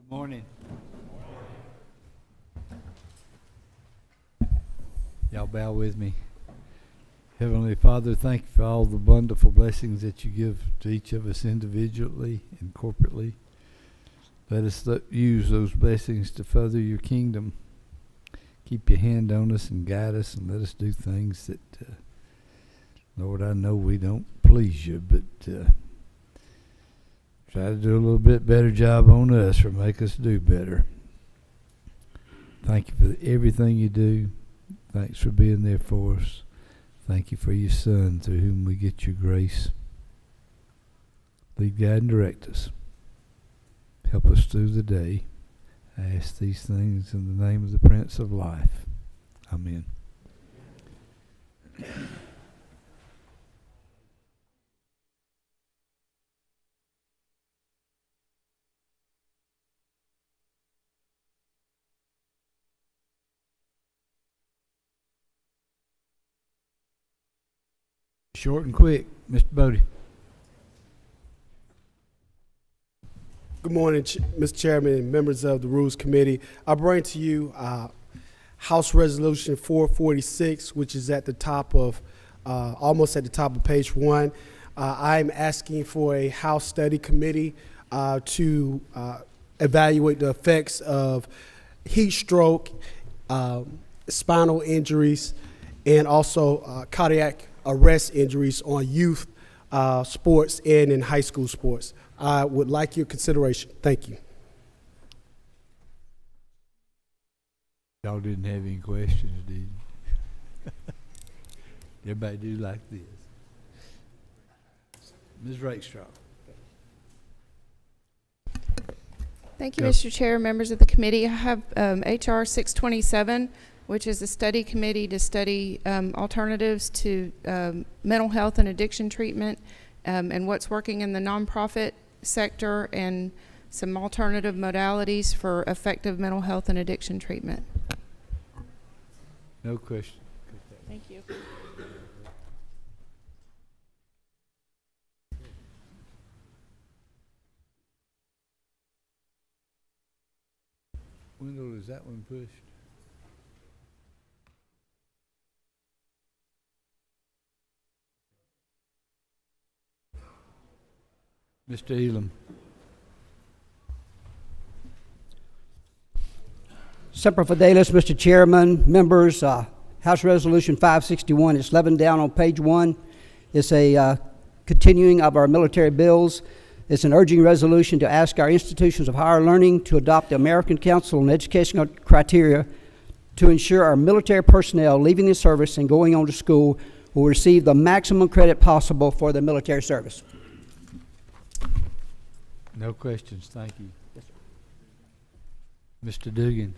Morning. Y'all bow with me. Heavenly Father, thank you for all the wonderful blessings that you give to each of us individually and corporately. Let us use those blessings to further your kingdom. Keep your hand on us and guide us, and let us do things that, Lord, I know we don't please you, but try to do a little bit better job on us or make us do better. Thank you for everything you do. Thanks for being there for us. Thank you for your Son, through whom we get your grace. Lead, guide, and direct us. Help us through the day. I ask these things in the name of the Prince of Life. Amen. Short and quick, Mr. Bodie. Good morning, Mr. Chairman and members of the Rules Committee. I bring to you House Resolution 446, which is at the top of, almost at the top of page 1. I'm asking for a House Study Committee to evaluate the effects of heat stroke, spinal injuries, and also cardiac arrest injuries on youth sports and in high school sports. I would like your consideration. Thank you. Y'all didn't have any questions, did you? Everybody do like this. Ms. Rakestraw. Thank you, Mr. Chair, members of the committee. I have HR 627, which is a study committee to study alternatives to mental health and addiction treatment and what's working in the nonprofit sector and some alternative modalities for effective mental health and addiction treatment. No question. Thank you. Wendell, is that one pushed? Mr. Elam. Semper Fidelis, Mr. Chairman, members, House Resolution 561, it's 11 down on page 1. It's a continuing of our military bills. It's an urging resolution to ask our institutions of higher learning to adopt the American Council on Educational Criteria to ensure our military personnel leaving the service and going on to school will receive the maximum credit possible for their military service. No questions, thank you. Yes, sir. Mr. Dugan.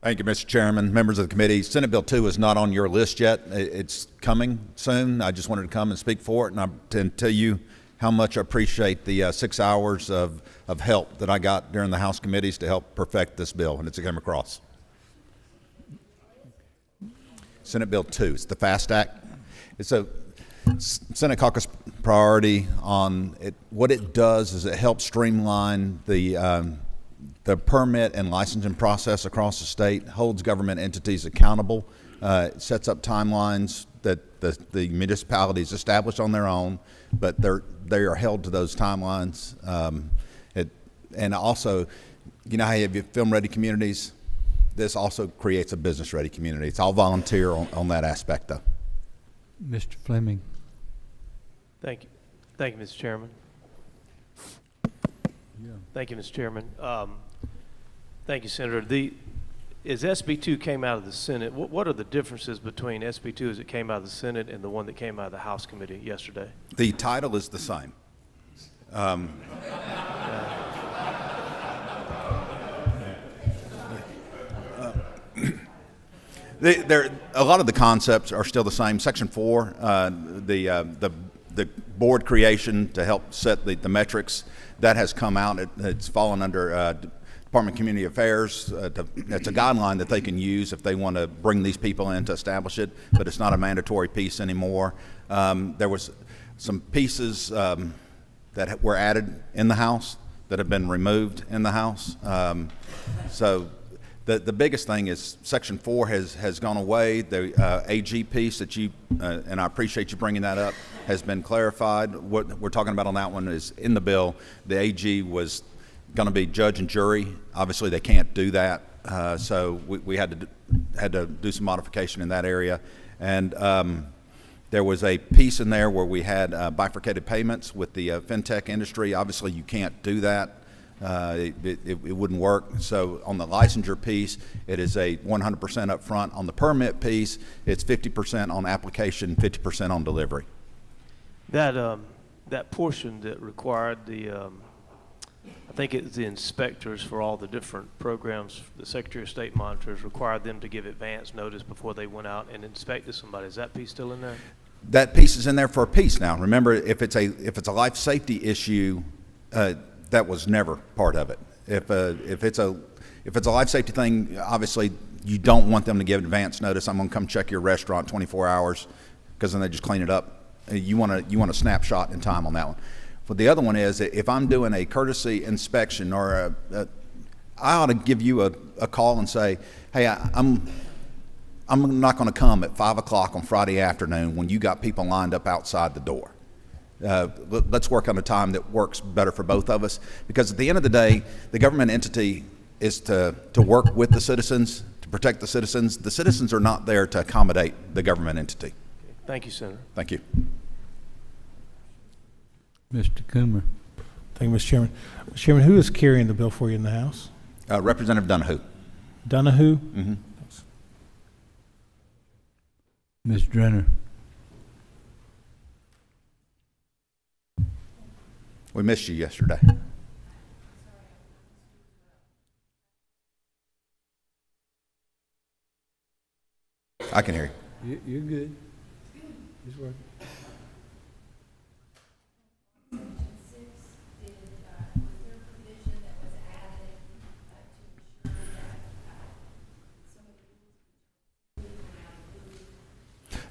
Thank you, Mr. Chairman, members of the committee. Senate Bill 2 is not on your list yet. It's coming soon. I just wanted to come and speak for it and tell you how much I appreciate the 6 hours of help that I got during the House committees to help perfect this bill, and it's come across. Senate Bill 2, it's the FAST Act. It's a Senate caucus priority on it. What it does is it helps streamline the permit and licensing process across the state, holds government entities accountable, sets up timelines that the municipalities establish on their own, but they are held to those timelines. And also, you know how you have film-ready communities? This also creates a business-ready community. It's all volunteer on that aspect, though. Mr. Fleming. Thank you. Thank you, Mr. Chairman. Yeah. Thank you, Mr. Chairman. Thank you, Senator. As SB2 came out of the Senate, what are the differences between SB2 as it came out of the Senate and the one that came out of the House committee yesterday? The title is the same. A lot of the concepts are still the same. Section 4, the board creation to help set the metrics, that has come out. It's fallen under Department of Community Affairs. It's a guideline that they can use if they want to bring these people in to establish it, but it's not a mandatory piece anymore. There was some pieces that were added in the House that have been removed in the House. So the biggest thing is Section 4 has gone away. The AG piece that you, and I appreciate you bringing that up, has been clarified. What we're talking about on that one is in the bill. The AG was going to be judge and jury. Obviously, they can't do that, so we had to do some modification in that area. And there was a piece in there where we had bifurcated payments with the fintech industry. Obviously, you can't do that. It wouldn't work. So on the licensure piece, it is a 100% upfront. On the permit piece, it's 50% on application, 50% on delivery. That portion that required I think it's the inspectors for all the different programs, the Secretary of State monitors, required them to give advance notice before they went out and inspected somebody. Is that piece still in there? That piece is in there for a piece now. Remember, if it's a life safety issue, that was never part of it. If it's a life safety thing, obviously you don't want them to give advance notice. I'm going to come check your restaurant 24 hours, because then they just clean it up. You want a snapshot in time on that one. But the other one is, if I'm doing a courtesy inspection, or I ought to give you a call and say, hey, I'm not going to come at 5 o'clock on Friday afternoon when you got people lined up outside the door. Let's work on a time that works better for both of us, because at the end of the day, the government entity is to work with the citizens, to protect the citizens. The citizens are not there to accommodate the government entity. Thank you, Senator. Thank you. Mr. Coomer. Thank you, Mr. Chairman. Mr. Chairman, who is carrying the bill for you in the House? Representative Donahue. Donahue? Mm-hmm. Ms. Drenner. We missed you yesterday. I can hear you. You're good. It's working.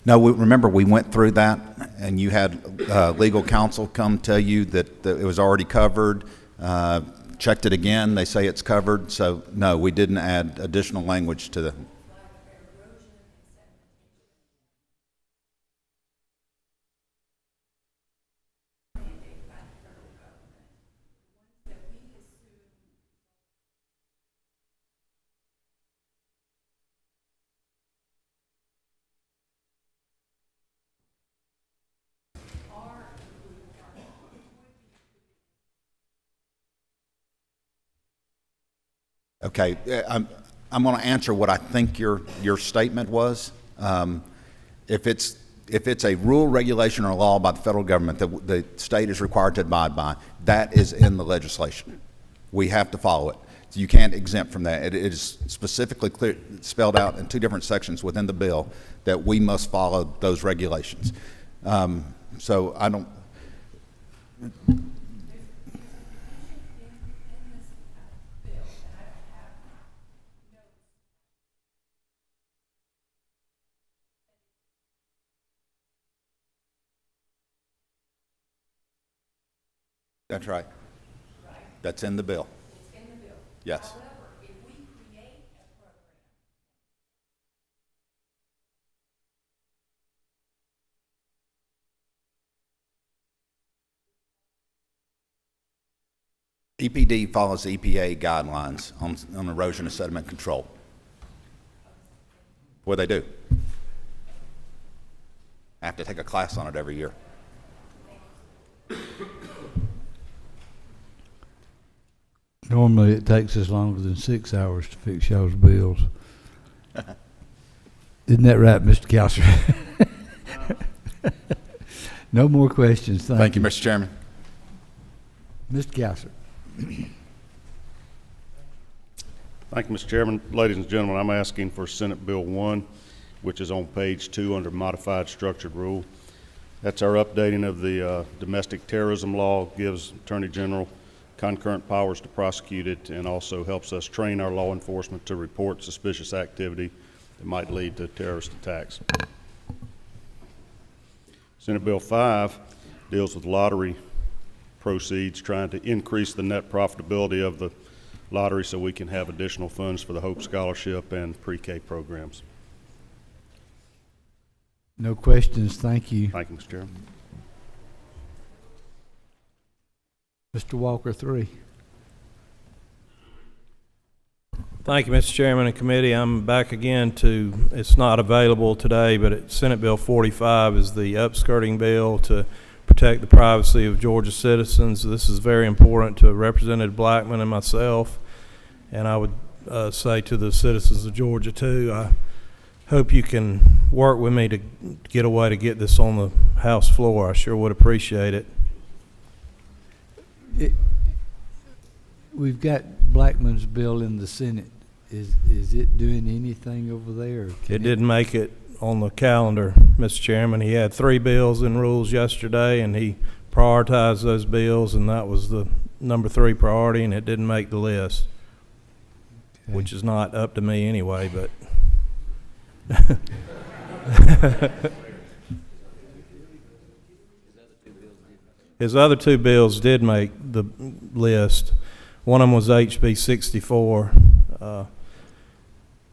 No, remember we went through that, and you had legal counsel come tell you that it was already covered. Checked it again, they say it's covered. So no, we didn't add additional language to the. Okay, I'm going to answer what I think your statement was. If it's a rule, regulation, or law by the federal government that the state is required to abide by, that is in the legislation. We have to follow it. So you can't exempt from that. It is specifically spelled out in 2 different sections within the bill that we must follow those regulations. So I don't. That's right. That's in the bill. It's in the bill. Yes. However, if we create a program. EPD follows EPA guidelines on erosion and sediment control. What they do. I have to take a class on it every year. Normally, it takes us longer than 6 hours to fix y'all's bills. Isn't that right, Mr. Couser? No more questions. Thank you, Mr. Chairman. Mr. Couser. Thank you, Mr. Chairman. Ladies and gentlemen, I'm asking for Senate Bill 1, which is on page 2 under Modified Structured Rule. That's our updating of the domestic terrorism law, gives Attorney General concurrent powers to prosecute it, and also helps us train our law enforcement to report suspicious activity that might lead to terrorist attacks. Senate Bill 5 deals with lottery proceeds, trying to increase the net profitability of the lottery so we can have additional funds for the Hope Scholarship and pre-K programs. No questions, thank you. Thank you, Mr. Chairman. Mr. Walker, 3. Thank you, Mr. Chairman and committee. I'm back again to, it's not available today, but Senate Bill 45 is the upskirting bill to protect the privacy of Georgia citizens. This is very important to Representative Blackman and myself, and I would say to the citizens of Georgia too, I hope you can work with me to get a way to get this on the House floor. I sure would appreciate it. We've got Blackman's bill in the Senate. Is it doing anything over there? It didn't make it on the calendar, Mr. Chairman. He had 3 bills in rules yesterday, and he prioritized those bills, and that was the number 3 priority, and it didn't make the list, Okay. which is not up to me anyway, but his other 2 bills did make the list. One of them was HB 64,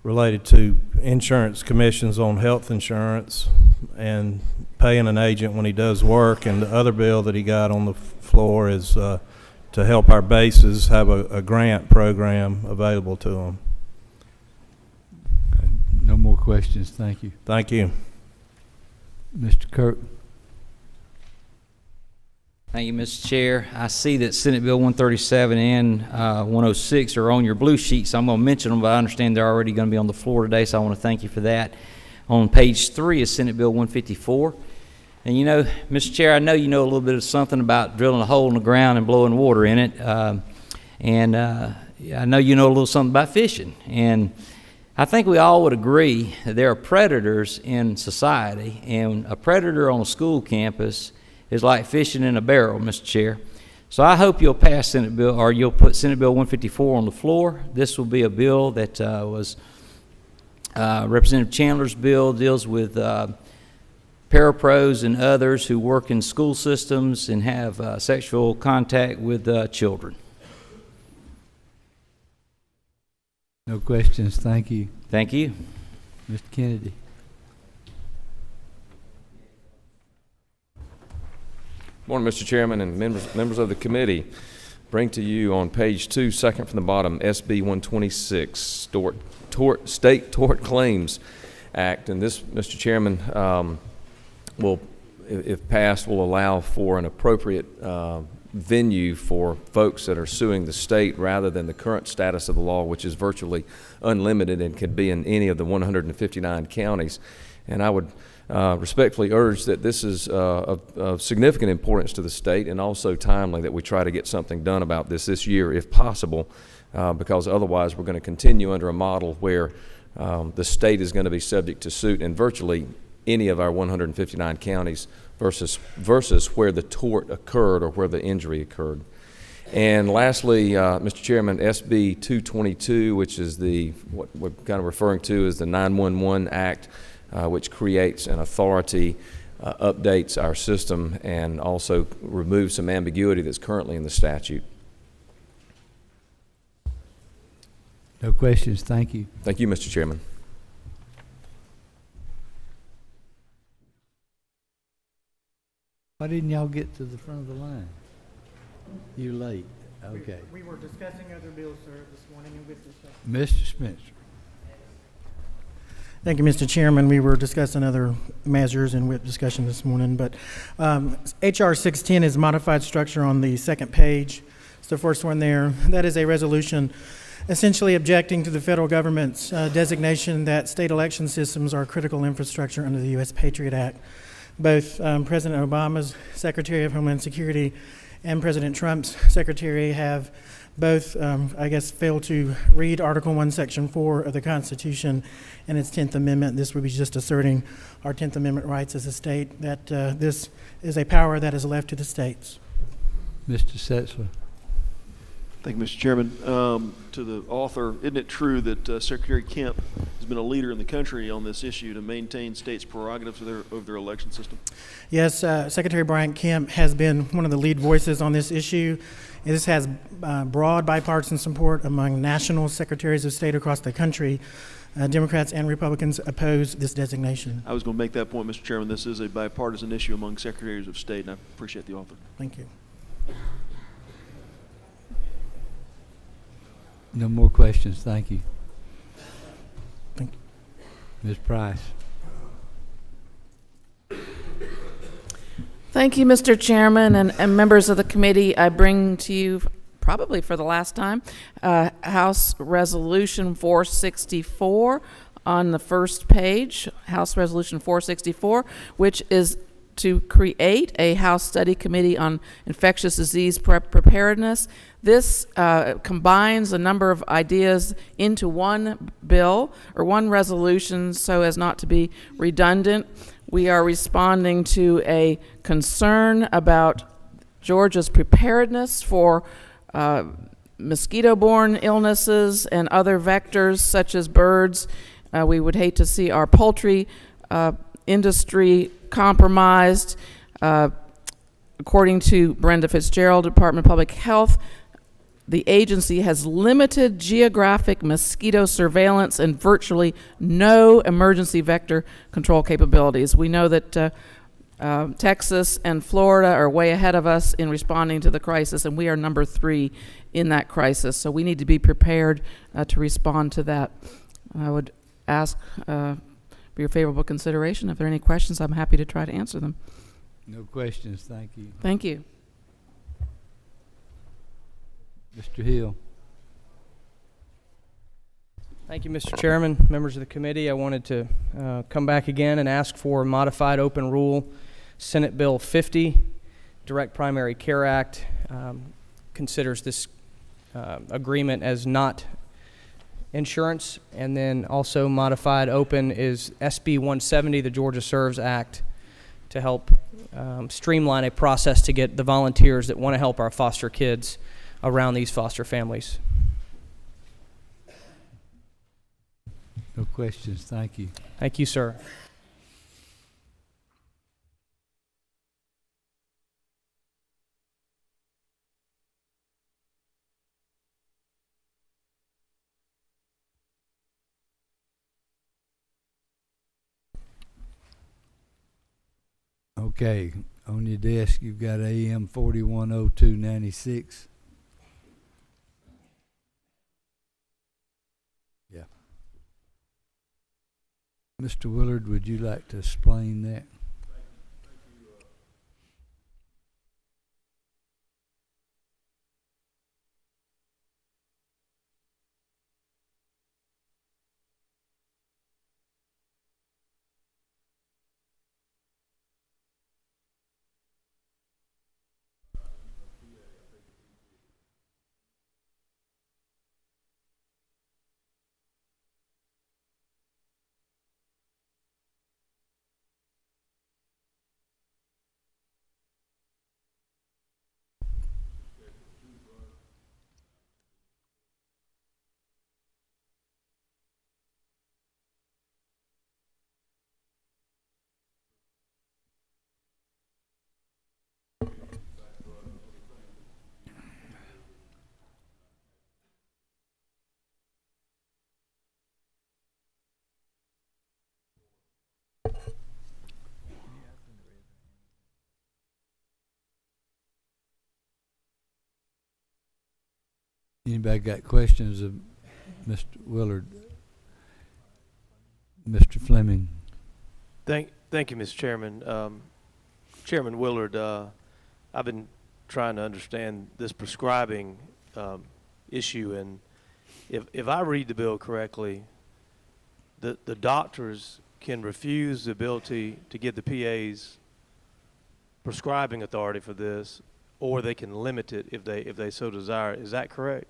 related to insurance commissions on health insurance and paying an agent when he does work. And the other bill that he got on the floor is to help our bases have a grant program available to them. Okay. No more questions, thank you. Thank you. Mr. Kirk. Thank you, Mr. Chair. I see that Senate Bill 137 and 106 are on your blue sheet, so I'm going to mention them, but I understand they're already going to be on the floor today, so I want to thank you for that. On page 3 is Senate Bill 154. And you know, Mr. Chair, I know you know a little bit of something about drilling a hole in the ground and blowing water in it. I know you know a little something about fishing. And I think we all would agree that there are predators in society, and a predator on a school campus is like fishing in a barrel, Mr. Chair. So I hope you'll pass Senate Bill, or you'll put Senate Bill 154 on the floor. This will be a bill that was Representative Chandler's bill, deals with parapros and others who work in school systems and have sexual contact with children. No questions, thank you. Thank you. Mr. Kennedy. Morning, Mr. Chairman and members of the committee. Bring to you on page 2, second from the bottom, SB 126, State Tort Claims Act. And this, Mr. Chairman, will, if passed, will allow for an appropriate venue for folks that are suing the state rather than the current status of the law, which is virtually unlimited and can be in any of the 159 counties. And I would respectfully urge that this is of significant importance to the state, and also timely that we try to get something done about this year if possible, because otherwise we're going to continue under a model where the state is going to be subject to suit in virtually any of our 159 counties versus where the tort occurred or where the injury occurred. And lastly, Mr. Chairman, SB 222, which is what we're kind of referring to as the 911 Act, which creates an authority, updates our system, and also removes some ambiguity that's currently in the statute. No questions, thank you. Thank you, Mr. Chairman. Why didn't y'all get to the front of the line? You're late, okay. We were discussing other bills, sir, this morning and with this. Mr. Spencer. Thank you, Mr. Chairman. We were discussing other measures and whip discussion this morning, but HR 610 is modified structure on the second page. It's the first one there. That is a resolution essentially objecting to the federal government's designation that state election systems are critical infrastructure under the U.S. Patriot Act. Both President Obama's Secretary of Homeland Security and President Trump's Secretary have both, I guess, failed to read Article 1, Section 4 of the Constitution and its 10th Amendment. This would be just asserting our 10th Amendment rights as a state, that this is a power that is left to the states. Mr. Setzler. Thank you, Mr. Chairman. To the author, isn't it true that Secretary Kemp has been a leader in the country on this issue to maintain states' prerogatives of their election system. Yes, Secretary Brian Kemp has been one of the lead voices on this issue. This has broad bipartisan support among national secretaries of state across the country. Democrats and Republicans oppose this designation. I was going to make that point, Mr. Chairman. This is a bipartisan issue among secretaries of state, and I appreciate the author. Thank you. No more questions. Thank you. Thank you. Ms. Price. Thank you, Mr. Chairman and members of the committee. I bring to you, probably for the last time, House Resolution 464 on the first page, House Resolution 464, which is to create a House Study Committee on Infectious Disease Preparedness. This combines a number of ideas into one bill or one resolution so as not to be redundant. We are responding to a concern about Georgia's preparedness for mosquito-borne illnesses and other vectors such as birds. We would hate to see our poultry industry compromised. According to Brenda Fitzgerald, Department of Public Health, the agency has limited geographic mosquito surveillance and virtually no emergency vector control capabilities. We know that Texas and Florida are way ahead of us in responding to the crisis, and we are number 3 in that crisis. So we need to be prepared to respond to that. I would ask for your favorable consideration. If there are any questions, I'm happy to try to answer them. No questions. Thank you. Thank you. Mr. Hill. Thank you, Mr. Chairman, members of the committee. I wanted to come back again and ask for modified open rule Senate Bill 50, Direct Primary Care Act, considers this agreement as not insurance, and then also modified open is SB 170, the Georgia Serves Act, to help streamline a process to get the volunteers that want to help our foster kids around these foster families. No questions. Thank you. Thank you, sir. Okay, on your desk you've got AM 410296. Yeah. Mr. Willard, would you like to explain that? Anybody got questions of Mr. Willard? Mr. Fleming. Thank you, Mr. Chairman. Chairman Willard, I've been trying to understand this prescribing issue, and if I read the bill correctly, the doctors can refuse the ability to give the PAs prescribing authority for this, or they can limit it if they so desire. Is that correct?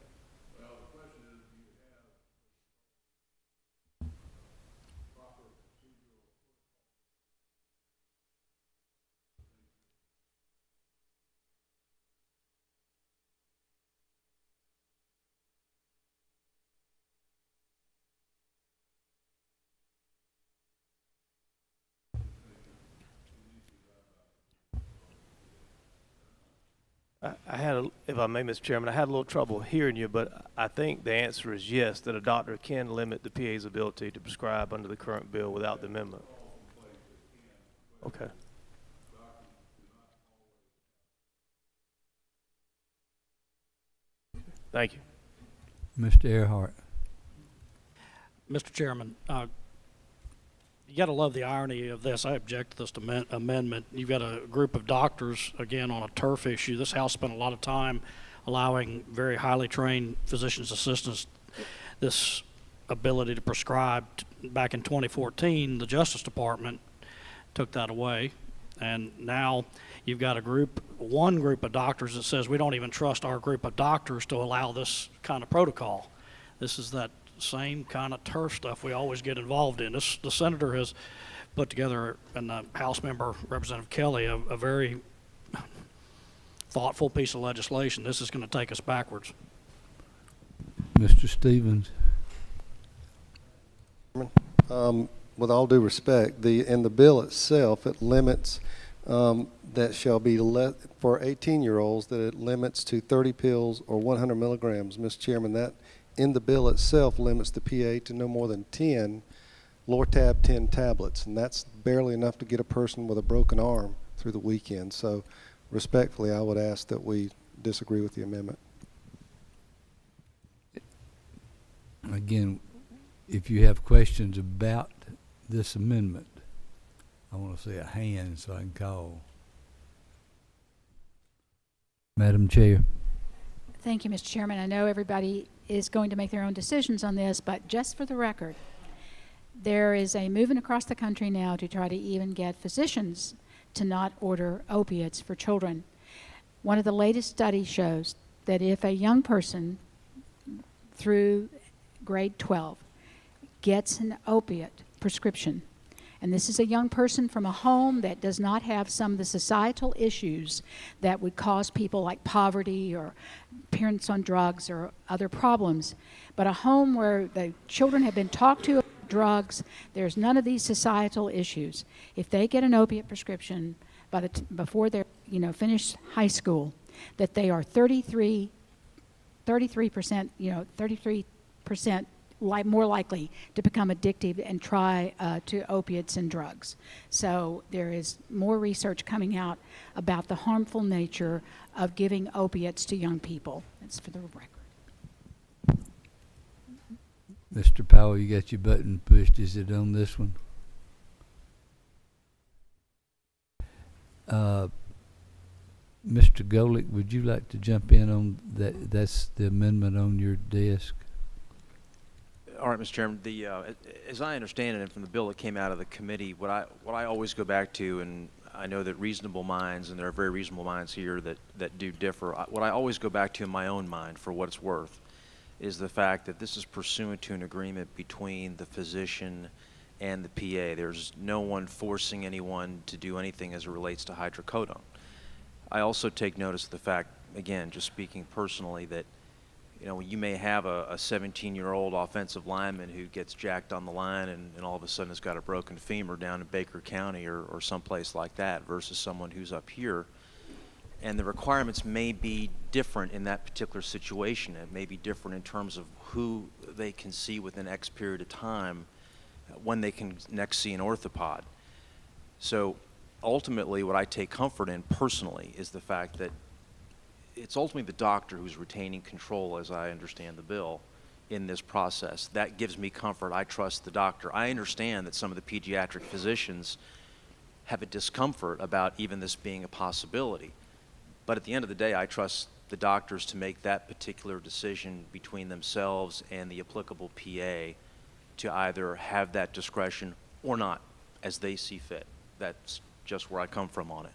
If I may, Mr. Chairman, I had a little trouble hearing you, but I think the answer is yes, that a doctor can limit the PA's ability to prescribe under the current bill without the amendment. Okay. Thank you. Mr. Earhart. Mr. Chairman, you got to love the irony of this. I object to this amendment. You've got a group of doctors, again, on a turf issue. This House spent a lot of time allowing very highly trained physician's assistants this ability to prescribe. Back in 2014, the Justice Department took that away. And now you've got one group of doctors that says we don't even trust our group of doctors to allow this kind of protocol. This is that same kind of turf stuff we always get involved in. The senator has put together, and the House member, Representative Kelly, a very thoughtful piece of legislation. This is going to take us backwards. Mr. Stevens. With all due respect, in the bill itself, it limits that shall be for 18-year-olds, that it limits to 30 pills or 100 milligrams. Mr. Chairman, that in the bill itself limits the PA to no more than 10 Lortab 10 tablets, and that's barely enough to get a person with a broken arm through the weekend. So respectfully, I would ask that we disagree with the amendment. Again, if you have questions about this amendment, I want to see a hand so I can call. Madam Chair. Thank you, Mr. Chairman. I know everybody is going to make their own decisions on this, but just for the record, there is a movement across the country now to try to even get physicians to not order opiates for children. One of the latest studies shows that if a young person through grade 12 gets an opiate prescription, and this is a young person from a home that does not have some of the societal issues that would cause people like poverty or parents on drugs or other problems, but a home where the children have been talked to about drugs, there's none of these societal issues. If they get an opiate prescription before they're finish high school, that they are 33% more likely to become addicted and try to opiates and drugs. So there is more research coming out about the harmful nature of giving opiates to young people. That's for the record. Mr. Powell, you got your button pushed. Is it on this one? Mr. Golick, would you like to jump in on that? That's the amendment on your desk. All right, Mr. Chairman. As I understand it, and from the bill that came out of the committee, what I always go back to, and I know that reasonable minds, and there are very reasonable minds here that do differ. What I always go back to in my own mind, for what it's worth, is the fact that this is pursuant to an agreement between the physician and the PA. There's no one forcing anyone to do anything as it relates to hydrocodone. I also take notice of the fact, again, just speaking personally, that you may have a 17-year-old offensive lineman who gets jacked on the line and all of a sudden has got a broken femur down in Baker County or someplace like that versus someone who's up here. And the requirements may be different in that particular situation. It may be different in terms of who they can see within X period of time when they can next see an orthopod. So ultimately what I take comfort in personally is the fact that it's ultimately the doctor who's retaining control, as I understand the bill, in this process. That gives me comfort. I trust the doctor. I understand that some of the pediatric physicians have a discomfort about even this being a possibility. But at the end of the day, I trust the doctors to make that particular decision between themselves and the applicable PA to either have that discretion or not, as they see fit. That's just where I come from on it.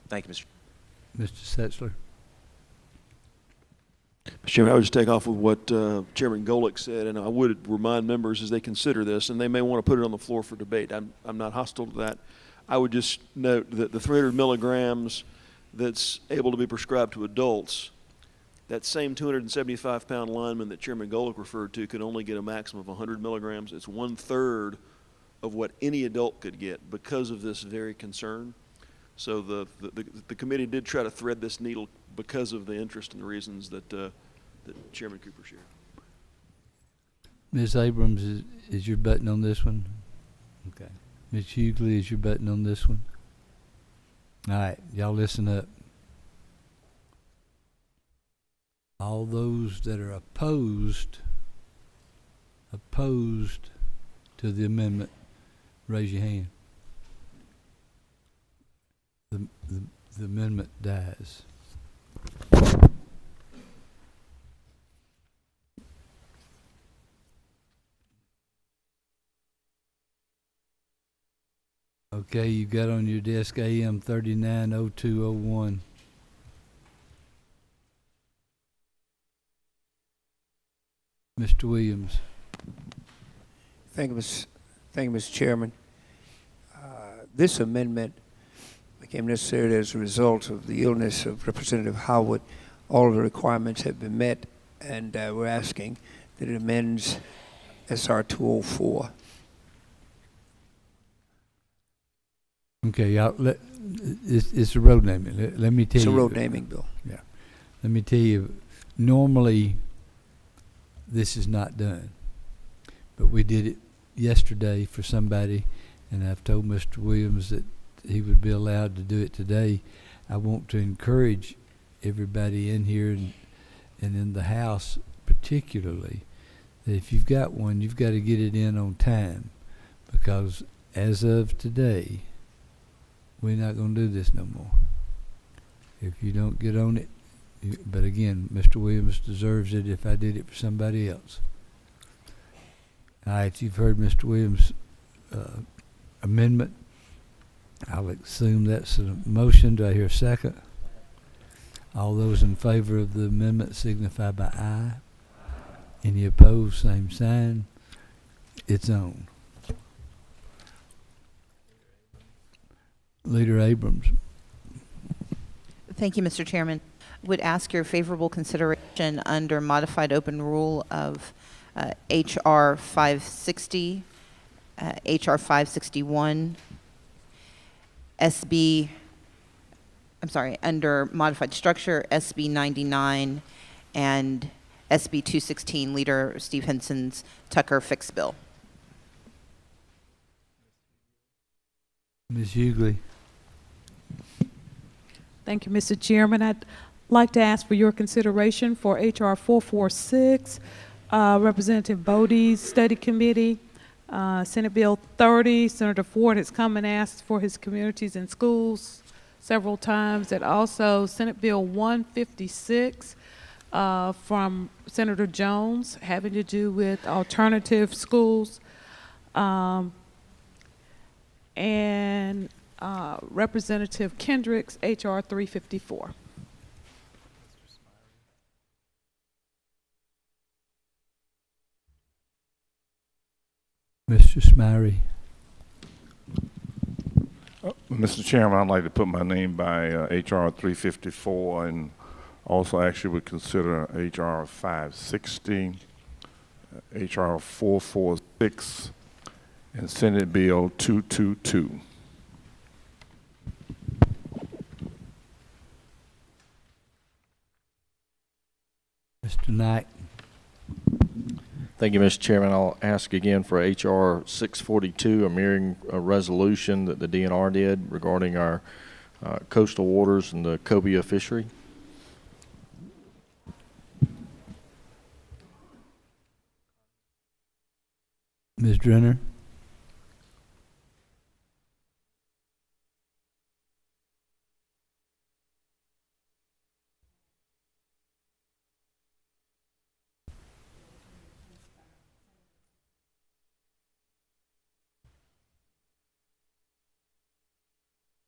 Thank you, Mr. Setzler. Mr. Chairman, I would just take off with what Chairman Golick said, and I would remind members as they consider this, and they may want to put it on the floor for debate. I'm not hostile to that. I would just note that the 300 milligrams that's able to be prescribed to adults, that same 275-pound lineman that Chairman Golick referred to could only get a maximum of 100 milligrams. It's 1/3 of what any adult could get because of this very concern. So the committee did try to thread this needle because of the interest and the reasons that that Chairman Cooper shared. Ms. Abrams, is your button on this one? Okay. Ms. Hughley, is your button on this one? All right, y'all listen up. All those that are opposed to the amendment, raise your hand. The amendment dies. Okay, you got on your desk AM 390201. Mr. Williams. Thank you, Mr. Chairman. This amendment became necessary as a result of the illness of Representative Howard. All of the requirements have been met, and we're asking that it amends SR 204. Okay, y'all, it's a road naming. Let me tell you. It's a road naming bill. Yeah. Let me tell you, normally this is not done, but we did it yesterday for somebody, and I've told Mr. Williams that he would be allowed to do it today. I want to encourage everybody in here and in the House particularly that if you've got one, you've got to get it in on time, because as of today, we're not going to do this no more. If you don't get on it, but again, Mr. Williams deserves it if I did it for somebody else. All right, you've heard Mr. Williams' amendment. I'll assume that's a motion. Do I hear a second? All those in favor of the amendment signify by aye. Any opposed, same sign. It's on. Leader Abrams. Thank you, Mr. Chairman. Would ask your favorable consideration under modified open rule of HR 560, HR 561, under modified structure, SB 99, and SB 216, Leader Steve Henson's Tucker fix bill. Ms. Hughley. Thank you, Mr. Chairman. I'd like to ask for your consideration for HR 446, Representative Bodie's study committee. Senate Bill 30, Senator Ford has come and asked for his communities and schools several times. And also Senate Bill 156 from Senator Jones having to do with alternative schools. And Representative Kendrick's HR 354. Mr. Smyrie. Mr. Chairman, I'd like to put my name by HR 354 and also actually would consider HR 560, HR 446, and Senate Bill 222. Mr. Knight. Thank you, Mr. Chairman. I'll ask again for H.R. 642, a mirroring resolution that the DNR did regarding our coastal waters and the cobia fishery. Ms. Drenner.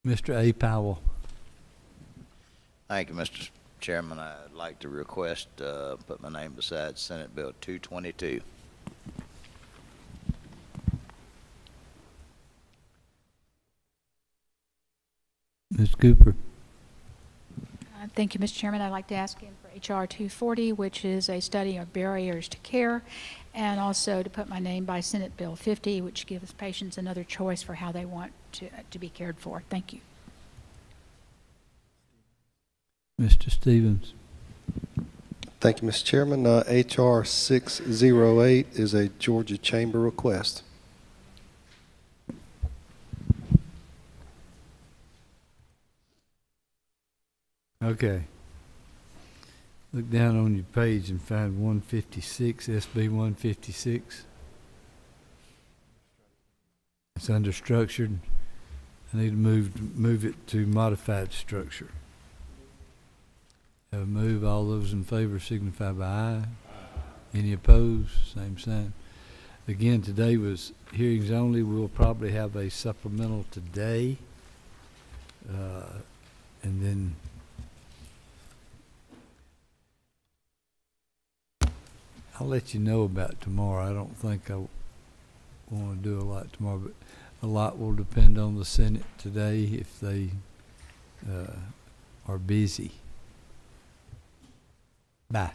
Mr. A. Powell. Thank you, Mr. Chairman. I'd like to request put my name beside Senate Bill 222. Ms. Cooper. Thank you, Mr. Chairman. I'd like to ask him for HR 240, which is a study of barriers to care, and also to put my name by Senate Bill 50, which gives patients another choice for how they want to be cared for. Thank you. Mr. Stevens. Thank you, Mr. Chairman. HR 608 is a Georgia Chamber request. Okay. Look down on your page and find 156, SB 156. It's under structured. I need to move it to modified structure. Have a move. All those in favor signify by aye. Any opposed? Same sign. Again, today was hearings only. We'll probably have a supplemental today. And then I'll let you know about tomorrow. I don't think I want to do a lot tomorrow, but a lot will depend on the Senate today if they are busy. Bye.